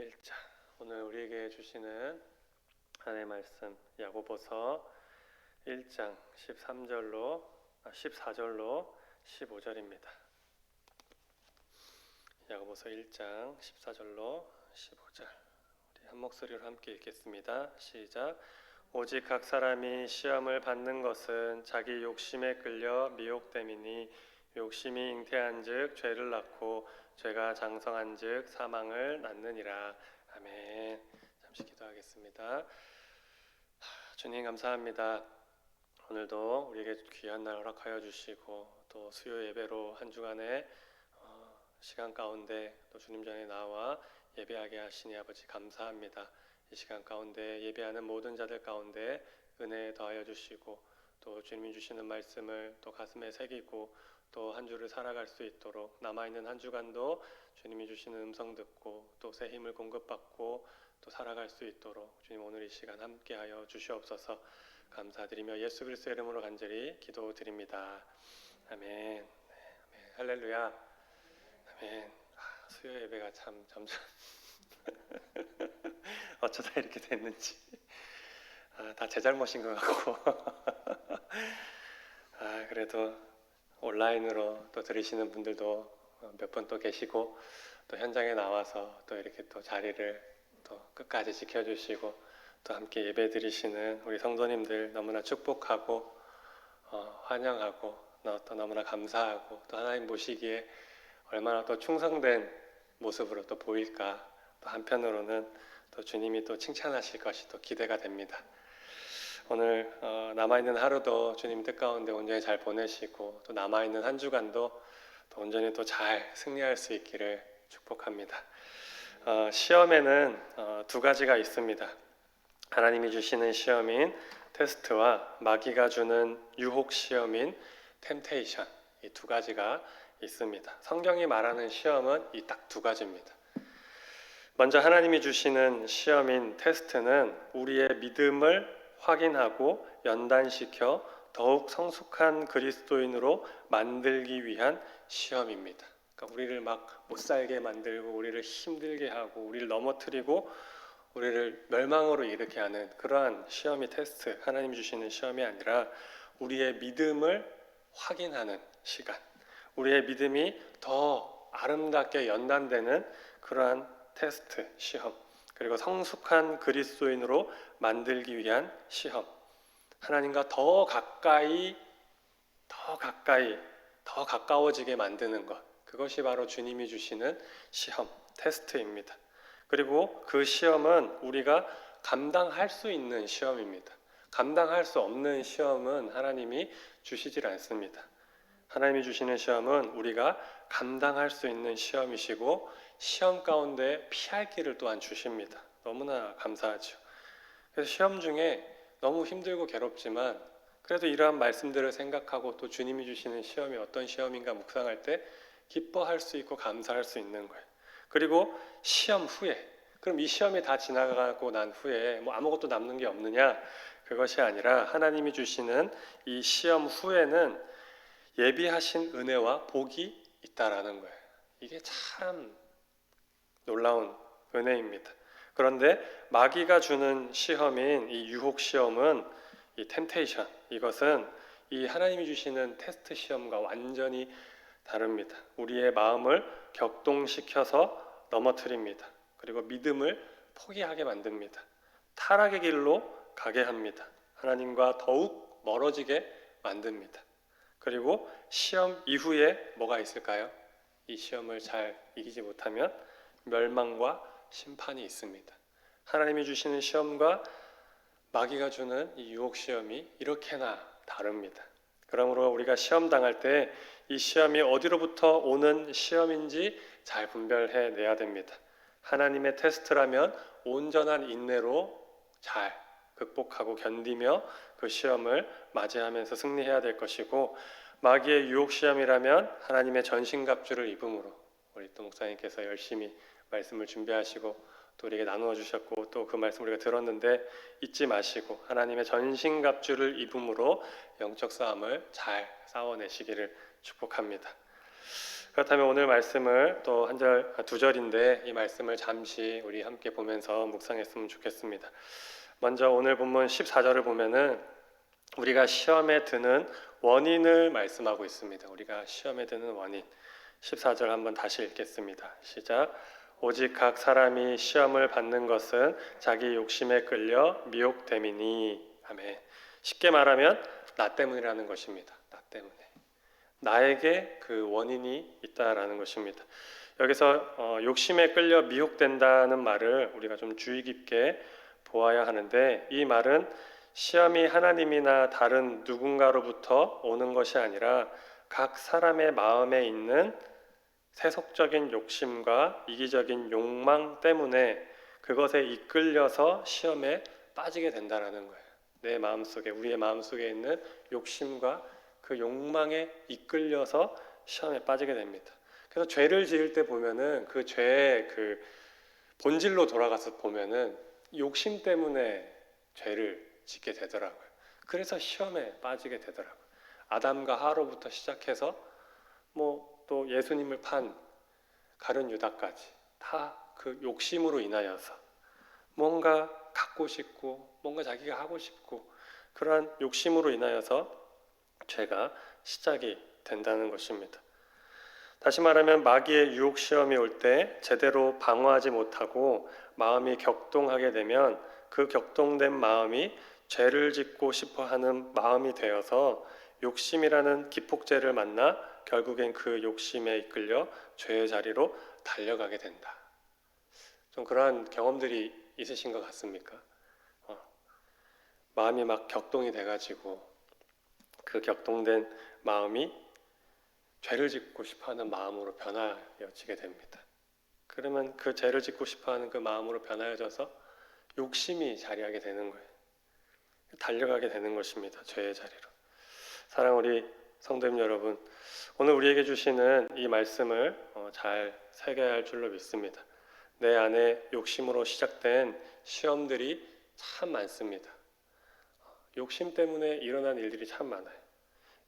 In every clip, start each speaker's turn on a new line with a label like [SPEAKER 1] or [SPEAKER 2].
[SPEAKER 1] 1장 오늘 우리에게 주시는 하나님의 말씀 야고보서 1장 14절로 15절입니다. 야고보서 1장 14절로 15절 우리 한 목소리로 함께 읽겠습니다. 시작. 오직 각 사람이 시험을 받는 것은 자기 욕심에 끌려 미혹됨이니 욕심이 잉태한즉 죄를 낳고 죄가 장성한즉 사망을 낳느니라. 아멘. 잠시 기도하겠습니다. 주님 감사합니다. 오늘도 우리에게 귀한 날 허락하여 주시고 또 수요 예배로 한 주간의 시간 가운데 또 주님 전에 나와 예배하게 하시니 아버지 감사합니다. 이 시간 가운데 예배하는 모든 자들 가운데 은혜 더하여 주시고 또 주님이 주시는 말씀을 또 가슴에 새기고 또 한 주를 살아갈 수 있도록 남아있는 한 주간도 주님이 주시는 음성 듣고 또 새 힘을 공급받고 또 살아갈 수 있도록 주님 오늘 이 시간 함께하여 주시옵소서. 감사드리며 예수 그리스도의 이름으로 간절히 기도드립니다. 아멘. 네, 아멘. 할렐루야. 아멘. 수요 예배가 참 점점 어쩌다 이렇게 됐는지 다 제 잘못인 것 같고 그래도 온라인으로 또 들으시는 분들도 몇 분 또 계시고 또 현장에 나와서 또 이렇게 또 자리를 또 끝까지 지켜주시고 또 함께 예배 드리시는 우리 성도님들 너무나 축복하고 환영하고 또 너무나 감사하고 또 하나님 보시기에 얼마나 또 충성된 모습으로 또 보일까. 또 한편으로는 또 주님이 또 칭찬하실 것이 또 기대가 됩니다. 오늘 남아있는 하루도 주님 뜻 가운데 온전히 잘 보내시고 또 남아있는 한 주간도 또 온전히 또 잘 승리할 수 있기를 축복합니다. 시험에는 두 가지가 있습니다. 하나님이 주시는 시험인 테스트와 마귀가 주는 유혹 시험인 템테이션, 이 두 가지가 있습니다. 성경이 말하는 시험은 이 딱 두 가지입니다. 먼저 하나님이 주시는 시험인 테스트는 우리의 믿음을 확인하고 연단시켜 더욱 성숙한 그리스도인으로 만들기 위한 시험입니다. 그러니까 우리를 막 못살게 만들고 우리를 힘들게 하고 우리를 넘어뜨리고 우리를 멸망으로 이르게 하는 그러한 시험이 테스트, 하나님이 주시는 시험이 아니라 우리의 믿음을 확인하는 시간, 우리의 믿음이 더 아름답게 연단되는 그러한 테스트, 시험, 그리고 성숙한 그리스도인으로 만들기 위한 시험, 하나님과 더 가까워지게 만드는 것, 그것이 바로 주님이 주시는 시험, 테스트입니다. 그리고 그 시험은 우리가 감당할 수 있는 시험입니다. 감당할 수 없는 시험은 하나님이 주시질 않습니다. 하나님이 주시는 시험은 우리가 감당할 수 있는 시험이시고 시험 가운데 피할 길을 또한 주십니다. 너무나 감사하죠. 그래서 시험 중에 너무 힘들고 괴롭지만 그래도 이러한 말씀들을 생각하고 또 주님이 주시는 시험이 어떤 시험인가 묵상할 때 기뻐할 수 있고 감사할 수 있는 거예요. 그리고 시험 후에, 그럼 이 시험이 다 지나가고 난 후에 뭐 아무것도 남는 게 없느냐? 그것이 아니라 하나님이 주시는 이 시험 후에는 예비하신 은혜와 복이 있다라는 거예요. 이게 참 놀라운 은혜입니다. 그런데 마귀가 주는 시험인 이 유혹 시험은 이 템테이션, 이것은 이 하나님이 주시는 테스트 시험과 완전히 다릅니다. 우리의 마음을 격동시켜서 넘어뜨립니다. 그리고 믿음을 포기하게 만듭니다. 타락의 길로 가게 합니다. 하나님과 더욱 멀어지게 만듭니다. 그리고 시험 이후에 뭐가 있을까요? 이 시험을 잘 이기지 못하면 멸망과 심판이 있습니다. 하나님이 주시는 시험과 마귀가 주는 이 유혹 시험이 이렇게나 다릅니다. 그러므로 우리가 시험 당할 때 이 시험이 어디로부터 오는 시험인지 잘 분별해 내야 됩니다. 하나님의 테스트라면 온전한 인내로 잘 극복하고 견디며 그 시험을 맞이하면서 승리해야 될 것이고, 마귀의 유혹 시험이라면 하나님의 전신갑주를 입음으로, 우리 또 목사님께서 열심히 말씀을 준비하시고 또 우리에게 나누어 주셨고 또 그 말씀 우리가 들었는데 잊지 마시고 하나님의 전신갑주를 입음으로 영적 싸움을 잘 싸워내시기를 축복합니다. 그렇다면 오늘 말씀을 또 한 절, 두 절인데 이 말씀을 잠시 우리 함께 보면서 묵상했으면 좋겠습니다. 먼저 오늘 본문 14절을 보면은 우리가 시험에 드는 원인을 말씀하고 있습니다. 우리가 시험에 드는 원인. 14절 한번 다시 읽겠습니다. 시작. 오직 각 사람이 시험을 받는 것은 자기 욕심에 끌려 미혹됨이니. 아멘. 쉽게 말하면 나 때문이라는 것입니다. 나 때문에. 나에게 그 원인이 있다라는 것입니다. 여기서 욕심에 끌려 미혹된다는 말을 우리가 좀 주의 깊게 보아야 하는데, 이 말은 시험이 하나님이나 다른 누군가로부터 오는 것이 아니라 각 사람의 마음에 있는 세속적인 욕심과 이기적인 욕망 때문에 그것에 이끌려서 시험에 빠지게 된다는 거예요. 내 마음속에, 우리의 마음속에 있는 욕심과 그 욕망에 이끌려서 시험에 빠지게 됩니다. 그래서 죄를 지을 때 보면은 그 죄의 그 본질로 돌아가서 보면은 욕심 때문에 죄를 짓게 되더라고요. 그래서 시험에 빠지게 되더라고요. 아담과 하와로부터 시작해서 또 예수님을 판 가룟 유다까지 다 그 욕심으로 인하여서 뭔가 갖고 싶고 뭔가 자기가 하고 싶고 그러한 욕심으로 인하여서 죄가 시작이 된다는 것입니다. 다시 말하면 마귀의 유혹 시험이 올 때 제대로 방어하지 못하고 마음이 격동하게 되면 그 격동된 마음이 죄를 짓고 싶어 하는 마음이 되어서 욕심이라는 기폭제를 만나 결국엔 그 욕심에 이끌려 죄의 자리로 달려가게 된다. 좀 그러한 경험들이 있으신 것 같습니까? 마음이 막 격동이 돼가지고 그 격동된 마음이 죄를 짓고 싶어하는 마음으로 변화되어지게 됩니다. 그러면 그 죄를 짓고 싶어하는 그 마음으로 변화해져서 욕심이 자리하게 되는 거예요. 달려가게 되는 것입니다. 죄의 자리로. 사랑 우리 성도님 여러분, 오늘 우리에게 주시는 이 말씀을 잘 새겨야 할 줄로 믿습니다. 내 안에 욕심으로 시작된 시험들이 참 많습니다. 욕심 때문에 일어난 일들이 참 많아요.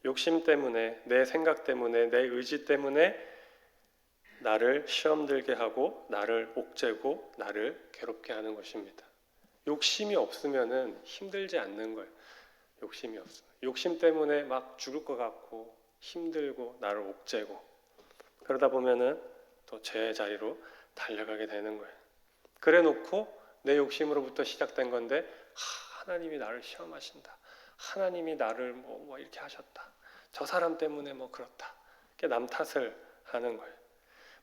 [SPEAKER 1] 욕심 때문에, 내 생각 때문에, 내 의지 때문에 나를 시험 들게 하고 나를 옥죄고 나를 괴롭게 하는 것입니다. 욕심이 없으면은 힘들지 않는 거예요. 욕심이 없으면. 욕심 때문에 막 죽을 것 같고 힘들고 나를 옥죄고 그러다 보면은 또 죄의 자리로 달려가게 되는 거예요. 그래 놓고 내 욕심으로부터 시작된 건데 하나님이 나를 시험하신다. 하나님이 나를 뭐 이렇게 하셨다. 저 사람 때문에 그렇다. 이렇게 남 탓을 하는 거예요.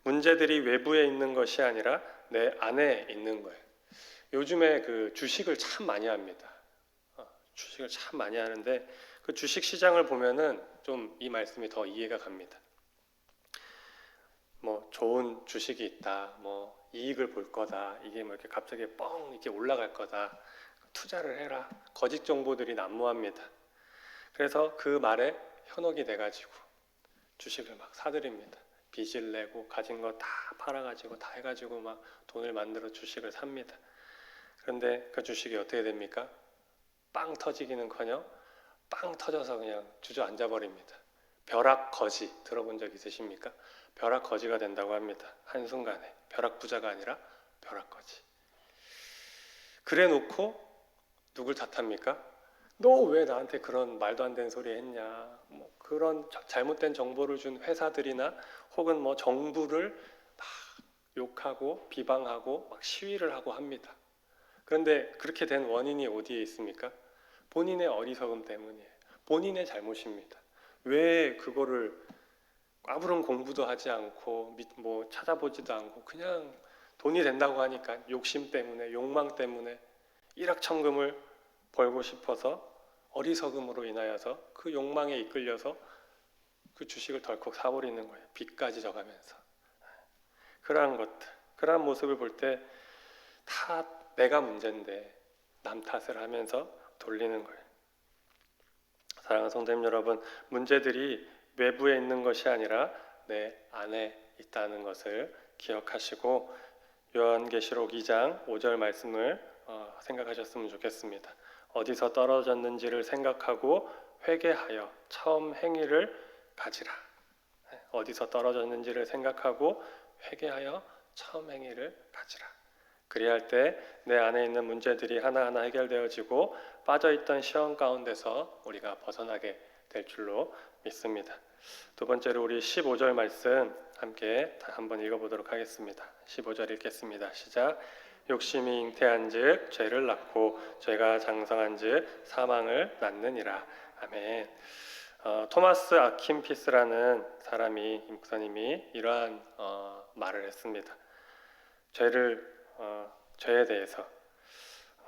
[SPEAKER 1] 문제들이 외부에 있는 것이 아니라 내 안에 있는 거예요. 요즘에 그 주식을 참 많이 합니다. 주식을 참 많이 하는데 그 주식 시장을 보면은 좀 이 말씀이 더 이해가 갑니다. 좋은 주식이 있다. 이익을 볼 거다. 이게 이렇게 갑자기 뻥 이렇게 올라갈 거다. 투자를 해라. 거짓 정보들이 난무합니다. 그래서 그 말에 현혹이 돼가지고 주식을 막 사들입니다. 빚을 내고 가진 거 다 팔아가지고 다 해가지고 막 돈을 만들어 주식을 삽니다. 그런데 그 주식이 어떻게 됩니까? 빵 터지기는커녕 빵 터져서 그냥 주저앉아 버립니다. 벼락거지 들어본 적 있으십니까? 벼락거지가 된다고 합니다. 한순간에 벼락부자가 아니라 벼락거지. 그래 놓고 누굴 탓합니까? 너 왜 나한테 그런 말도 안 되는 소리 했냐? 그런 잘못된 정보를 준 회사들이나 혹은 정부를 막 욕하고 비방하고 막 시위를 하고 합니다. 그런데 그렇게 된 원인이 어디에 있습니까? 본인의 어리석음 때문이에요. 본인의 잘못입니다. 왜 그거를 아무런 공부도 하지 않고 찾아보지도 않고 그냥 돈이 된다고 하니까 욕심 때문에 욕망 때문에 일확천금을 벌고 싶어서 어리석음으로 인하여서 그 욕망에 이끌려서 그 주식을 덜컥 사버리는 거예요. 빚까지 져가면서. 그러한 것들, 그러한 모습을 볼 때 다 내가 문제인데 남 탓을 하면서 돌리는 거예요. 사랑하는 성도님 여러분, 문제들이 외부에 있는 것이 아니라 내 안에 있다는 것을 기억하시고 요한계시록 2장 5절 말씀을 생각하셨으면 좋겠습니다. 어디서 떨어졌는지를 생각하고 회개하여 처음 행위를 가지라. 어디서 떨어졌는지를 생각하고 회개하여 처음 행위를 가지라. 그리할 때 내 안에 있는 문제들이 하나하나 해결되어지고 빠져있던 시험 가운데서 우리가 벗어나게 될 줄로 믿습니다. 두 번째로 우리 15절 말씀 함께 한번 읽어보도록 하겠습니다. 15절 읽겠습니다. 시작. 욕심이 잉태한즉 죄를 낳고 죄가 장성한즉 사망을 낳느니라. 아멘. 토마스 아킨피스라는 사람이 목사님이 이러한 말을 했습니다. 죄에 대해서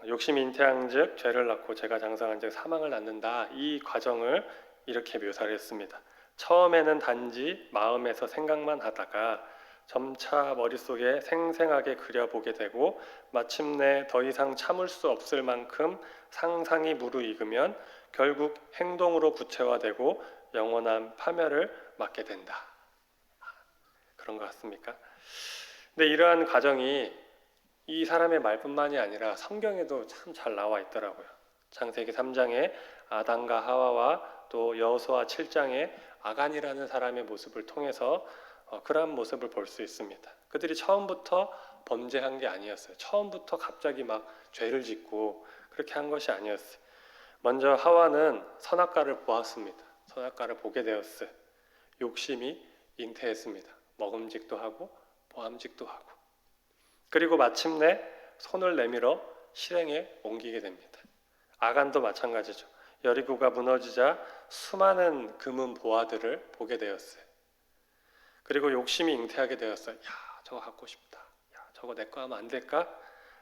[SPEAKER 1] 욕심이 잉태한즉 죄를 낳고 죄가 장성한즉 사망을 낳는다. 이 과정을 이렇게 묘사를 했습니다. 처음에는 단지 마음에서 생각만 하다가 점차 머릿속에 생생하게 그려보게 되고 마침내 더 이상 참을 수 없을 만큼 상상이 무르익으면 결국 행동으로 구체화되고 영원한 파멸을 맞게 된다. 그런 것 같습니까? 근데 이러한 과정이 이 사람의 말뿐만이 아니라 성경에도 참 잘 나와 있더라고요. 창세기 3장에 아담과 하와와 또 여호수아 7장에 아간이라는 사람의 모습을 통해서 그러한 모습을 볼 수 있습니다. 그들이 처음부터 범죄한 게 아니었어요. 처음부터 갑자기 막 죄를 짓고 그렇게 한 것이 아니었어요. 먼저 하와는 선악과를 보았습니다. 선악과를 보게 되었어요. 욕심이 잉태했습니다. 먹음직도 하고 보암직도 하고. 그리고 마침내 손을 내밀어 실행에 옮기게 됩니다. 아간도 마찬가지죠. 여리고가 무너지자 수많은 금은 보화들을 보게 되었어요. 그리고 욕심이 잉태하게 되었어요. 야, 저거 갖고 싶다. 야, 저거 내 거 하면 안 될까?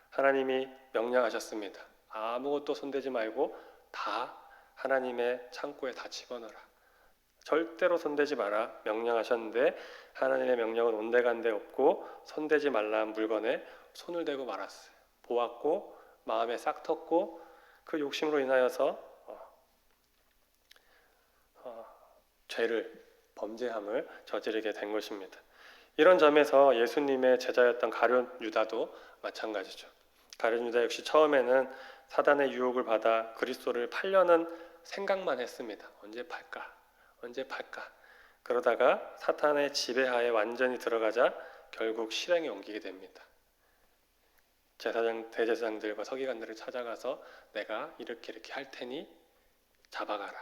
[SPEAKER 1] 하나님이 명령하셨습니다. 아무것도 손대지 말고 다 하나님의 창고에 다 집어넣어라. 절대로 손대지 마라 명령하셨는데 하나님의 명령은 온데간데 없고 손대지 말라는 물건에 손을 대고 말았어요. 보았고 마음에 싹 텄고 그 욕심으로 인하여서 죄를 범죄함을 저지르게 된 것입니다. 이런 점에서 예수님의 제자였던 가룟 유다도 마찬가지죠. 가룟 유다 역시 처음에는 사단의 유혹을 받아 그리스도를 팔려는 생각만 했습니다. 언제 팔까? 그러다가 사탄의 지배하에 완전히 들어가자 결국 실행에 옮기게 됩니다. 대제사장들과 서기관들을 찾아가서 내가 이렇게 할 테니 잡아가라.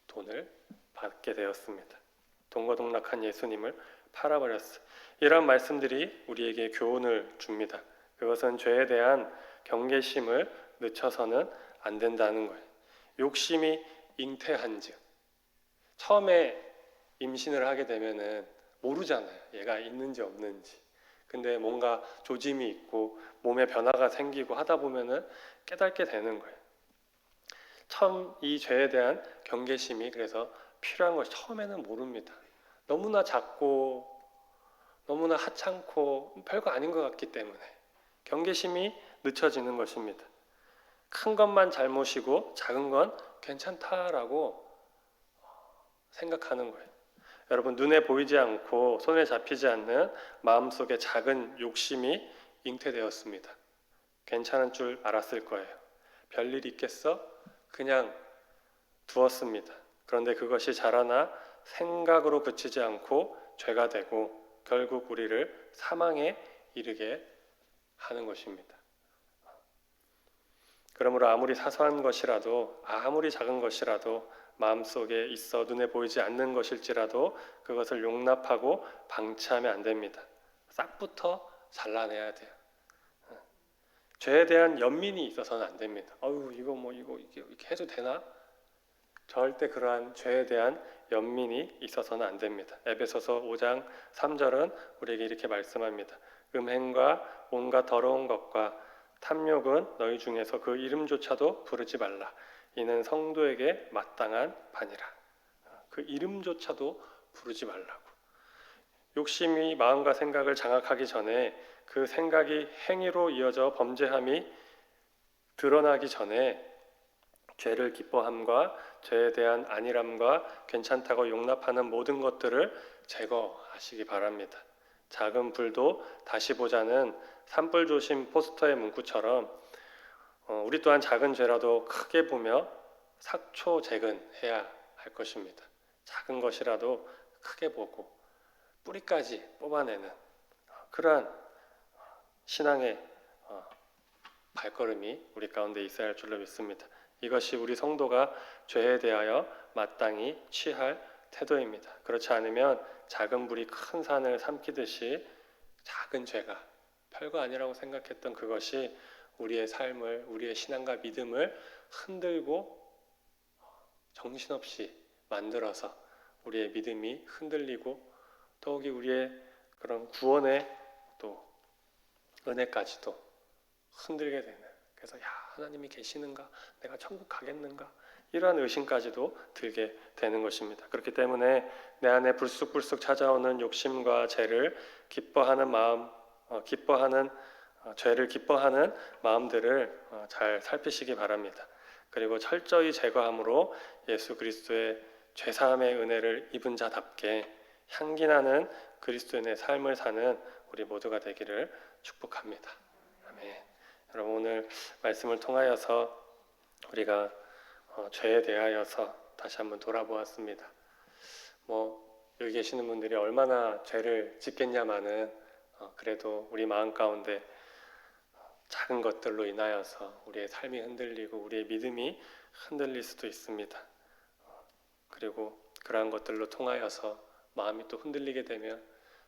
[SPEAKER 1] 돈을 받게 되었습니다. 동거동락한 예수님을 팔아버렸어요. 이런 말씀들이 우리에게 교훈을 줍니다. 그것은 죄에 대한 경계심을 늦춰서는 안 된다는 거예요. 욕심이 잉태한즉 처음에 임신을 하게 되면은 모르잖아요. 얘가 있는지 없는지. 근데 뭔가 조짐이 있고 몸에 변화가 생기고 하다 보면은 깨닫게 되는 거예요. 처음 이 죄에 대한 경계심이 그래서 필요한 것이 처음에는 모릅니다. 너무나 작고 너무나 하찮고 별거 아닌 것 같기 때문에 경계심이 늦춰지는 것입니다. 큰 것만 잘못이고 작은 건 괜찮다라고 생각하는 거예요. 여러분 눈에 보이지 않고 손에 잡히지 않는 마음속에 작은 욕심이 잉태되었습니다. 괜찮은 줄 알았을 거예요. 별일 있겠어? 그냥 두었습니다. 그런데 그것이 자라나 생각으로 그치지 않고 죄가 되고 결국 우리를 사망에 이르게 하는 것입니다. 그러므로 아무리 사소한 것이라도 아무리 작은 것이라도 마음속에 있어 눈에 보이지 않는 것일지라도 그것을 용납하고 방치하면 안 됩니다. 싹부터 잘라내야 돼요. 죄에 대한 연민이 있어서는 안 됩니다. 이거 이렇게 해도 되나? 절대 그러한 죄에 대한 연민이 있어서는 안 됩니다. 에베소서 5장 3절은 우리에게 이렇게 말씀합니다. 음행과 온갖 더러운 것과 탐욕은 너희 중에서 그 이름조차도 부르지 말라. 이는 성도에게 마땅한 바니라. 그 이름조차도 부르지 말라고. 욕심이 마음과 생각을 장악하기 전에 그 생각이 행위로 이어져 범죄함이 드러나기 전에 죄를 기뻐함과 죄에 대한 안일함과 괜찮다고 용납하는 모든 것들을 제거하시기 바랍니다. 작은 불도 다시 보자는 산불 조심 포스터의 문구처럼 우리 또한 작은 죄라도 크게 보며 sak초재근해야 할 것입니다. 작은 것이라도 크게 보고 뿌리까지 뽑아내는 그러한 신앙의 발걸음이 우리 가운데 있어야 할 줄로 믿습니다. 이것이 우리 성도가 죄에 대하여 마땅히 취할 태도입니다. 그렇지 않으면 작은 불이 큰 산을 삼키듯이 작은 죄가 별거 아니라고 생각했던 그것이 우리의 삶을, 우리의 신앙과 믿음을 흔들고 정신없이 만들어서 우리의 믿음이 흔들리고 더욱이 우리의 그런 구원의 또 은혜까지도 흔들게 되는, 그래서 하나님이 계시는가? 내가 천국 가겠는가? 이러한 의심까지도 들게 되는 것입니다. 그렇기 때문에 내 안에 불쑥불쑥 찾아오는 욕심과 죄를 기뻐하는 마음, 죄를 기뻐하는 마음들을 잘 살피시기 바랍니다. 그리고 철저히 제거함으로 예수 그리스도의 죄사함의 은혜를 입은 자답게 향기나는 그리스도인의 삶을 사는 우리 모두가 되기를 축복합니다. 아멘. 여러분, 오늘 말씀을 통하여서 우리가 죄에 대하여서 다시 한번 돌아보았습니다. 여기 계시는 분들이 얼마나 죄를 짓겠냐마는 그래도 우리 마음 가운데 작은 것들로 인하여서 우리의 삶이 흔들리고 우리의 믿음이 흔들릴 수도 있습니다. 그리고 그러한 것들로 통하여서 마음이 또 흔들리게 되면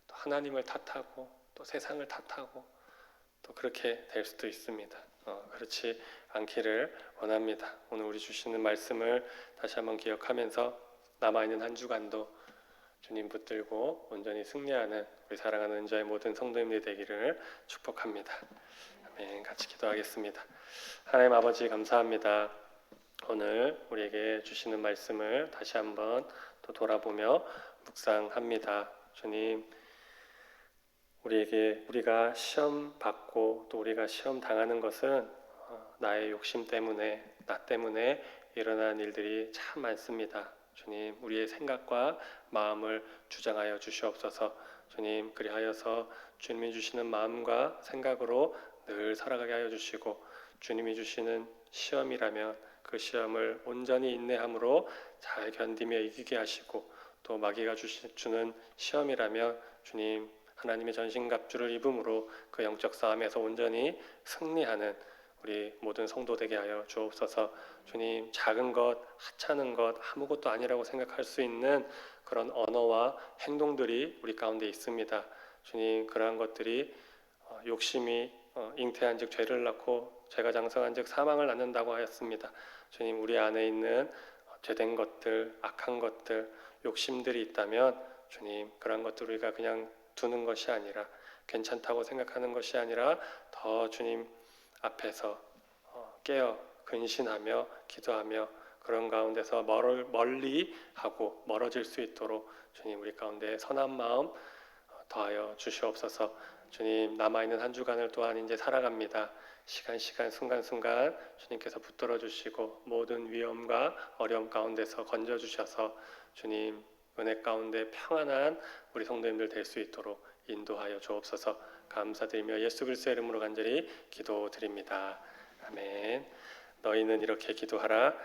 [SPEAKER 1] 또 하나님을 탓하고 또 세상을 탓하고 또 그렇게 될 수도 있습니다. 그렇지 않기를 원합니다. 오늘 우리 주시는 말씀을 다시 한번 기억하면서 남아있는 한 주간도 주님 붙들고 온전히 승리하는 우리 사랑하는 은자의 모든 성도님들이 되기를 축복합니다. 아멘. 같이 기도하겠습니다. 하나님 아버지 감사합니다. 오늘 우리에게 주시는 말씀을 다시 한번 또 돌아보며 묵상합니다. 주님, 우리가 시험 받고 또 우리가 시험 당하는 것은 나의 욕심 때문에, 나 때문에 일어난 일들이 참 많습니다. 주님, 우리의 생각과 마음을 주장하여 주시옵소서. 주님, 그리하여서 주님이 주시는 마음과 생각으로 늘 살아가게 하여 주시고, 주님이 주시는 시험이라면 그 시험을 온전히 인내함으로 잘 견디며 이기게 하시고, 또 마귀가 주는 시험이라면 주님 하나님의 전신갑주를 입음으로 그 영적 싸움에서 온전히 승리하는 우리 모든 성도 되게 하여 주옵소서. 주님, 작은 것, 하찮은 것, 아무것도 아니라고 생각할 수 있는 그런 언어와 행동들이 우리 가운데 있습니다. 주님, 그러한 것들이 욕심이 잉태한 즉 죄를 낳고 죄가 장성한 즉 사망을 낳는다고 하였습니다. 주님, 우리 안에 있는 죄된 것들, 악한 것들, 욕심들이 있다면 주님, 그런 것들 우리가 그냥 두는 것이 아니라, 괜찮다고 생각하는 것이 아니라 더 주님 앞에서 깨어 근신하며 기도하며 그런 가운데서 멀리하고 멀어질 수 있도록 주님 우리 가운데 선한 마음 더하여 주시옵소서. 주님, 남아있는 한 주간을 또한 이제 살아갑니다. 시간 순간순간 주님께서 붙들어 주시고 모든 위험과 어려움 가운데서 건져 주셔서 주님 은혜 가운데 평안한 우리 성도님들 될 수 있도록 인도하여 주옵소서. 감사드리며 예수 그리스도의 이름으로 간절히 기도드립니다. 아멘. 너희는 이렇게 기도하라.